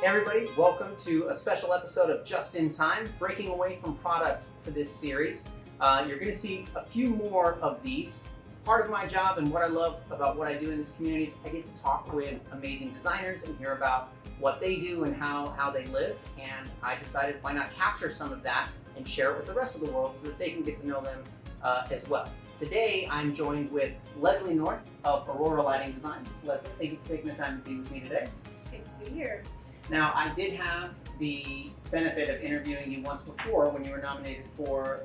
Hey everybody, welcome to a special episode of Just in Time, breaking away from product for this series. You're going to see a few more of these. Part of my job and what I love about what I do in this community is I get to talk with amazing designers and hear about what they do and how they live. And I decided why not capture some of that and share it with the rest of the world so that they can get to know them as well. Today I'm joined with Leslie North of Aurora Lighting Design. Leslie, thank you for taking the time to be with me today. Great to be here. Now, I did have the benefit of interviewing you once before when you were nominated for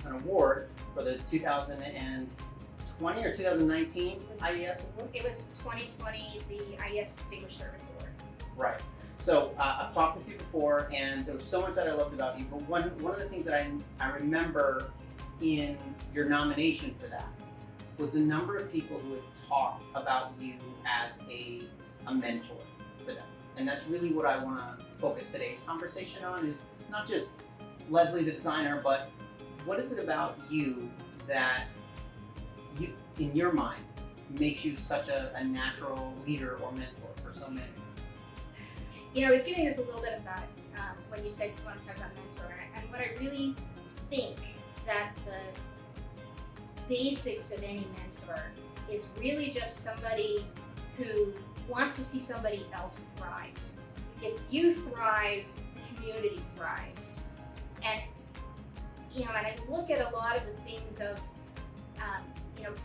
an award for the 2020 or 2019 IES Award. It was 2020, the IES Distinguished Service Award. Right. So I've talked with you before, and there was so much that I loved about you. But one of the things that I remember in your nomination for that was the number of people who had talked about you as a mentor for them. And that's really what I want to focus today's conversation on, is not just Leslie the designer, but what is it about you that, you, in your mind, makes you such a natural leader or mentor for so many? You know, I was giving this a little bit of thought when you said you want to talk about mentor. And what I really think that the basics of any mentor is really just somebody who wants to see somebody else thrive. If you thrive, the community thrives. And and I look at a lot of the things of,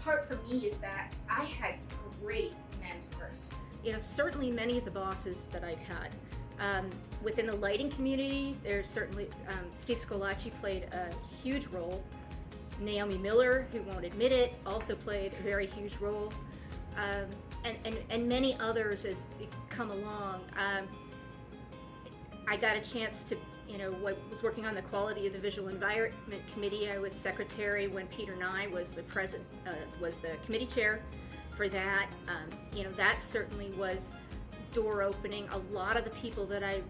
part for me is that I had great mentors. Certainly many of the bosses that I've had. Within the lighting community, there's certainly, Steve Scolacci played a huge role. Naomi Miller, who won't admit it, also played a very huge role. And many others as it come along. I got a chance to, was working on the quality of the visual environment committee. I was secretary when Peter Nye was the committee chair for that. That certainly was door opening. A lot of the people that I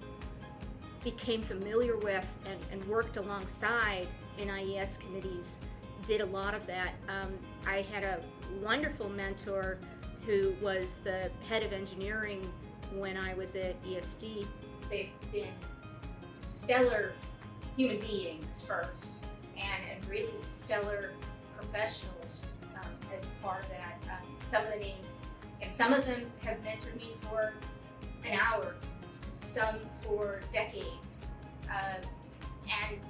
became familiar with and worked alongside in IES committees did a lot of that. I had a wonderful mentor who was the head of engineering when I was at ESD. They've been stellar human beings first, and really stellar professionals as part of that. Some of the names, and some of them have mentored me for an hour, some for decades. And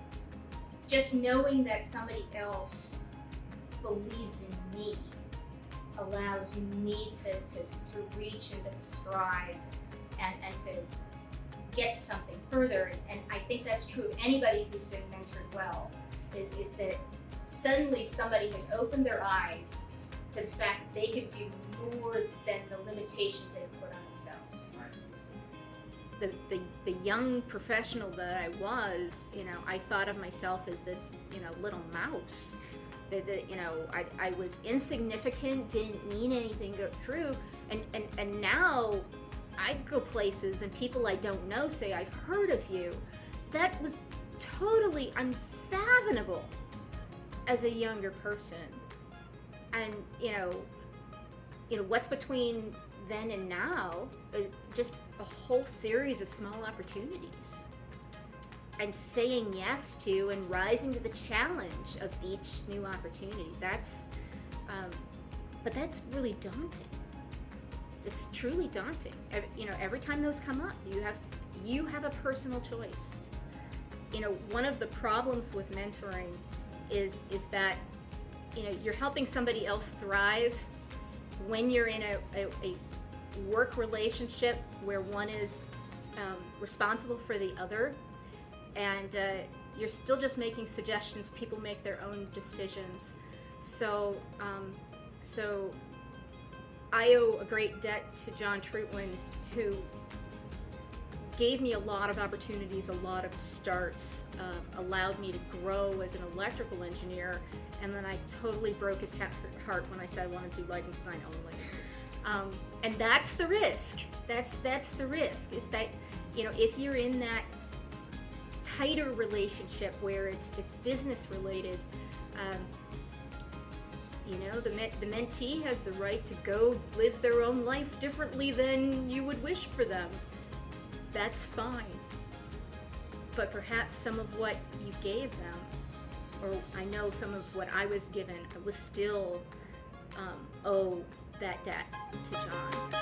just knowing that somebody else believes in me allows me to reach and to strive and to get to something further. And I think that's true of anybody who's been mentored well, is that suddenly somebody has opened their eyes to the fact that they could do more than the limitations they've put on themselves. The young professional that I was, I thought of myself as this, little mouse. I was insignificant, didn't mean anything go through, and now I go places and people I don't know say, I've heard of you. That was totally unfathomable as a younger person. And, what's between then and now, just a whole series of small opportunities. And saying yes to and rising to the challenge of each new opportunity. But that's really daunting. It's truly daunting. Every time those come up, you have a personal choice. One of the problems with mentoring is that you're helping somebody else thrive when you're in a work relationship where one is responsible for the other, and you're still just making suggestions. People make their own decisions. So I owe a great debt to John Trutwin, who gave me a lot of opportunities, a lot of starts, allowed me to grow as an electrical engineer, and then I totally broke his heart when I said I wanted to do lighting design only. And that's the risk. That's the risk, is that, if you're in that tighter relationship where it's business related, the mentee has the right to go live their own life differently than you would wish for them. that's fine. But perhaps some of what you gave them, or I know some of what I was given, was still owe that debt to John.